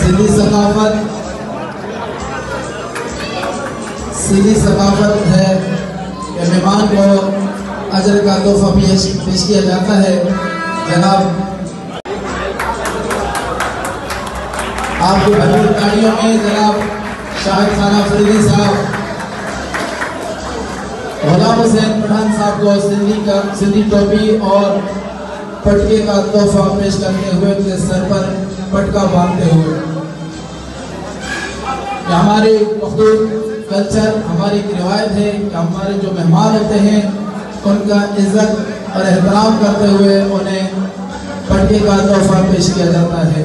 सीधी सकाफत है कि मेहमान को अजर का तोहफा पेश किया जाता है। जनाब आपकी भरपूर तालियों में जनाब शाहिद खाना फरीदी साहब, गुलाम हुसैन पठान साहब को सिंधी टोपी और पटके का तोहफा पेश करते हुए उनके सर पर पटका बांधते हुए। हमारे मखदूम कल्चर, हमारी एक रिवायत है कि हमारे जो मेहमान होते हैं उनका इज्जत और एहतराम करते हुए उन्हें पटके का तोहफा पेश किया जाता है।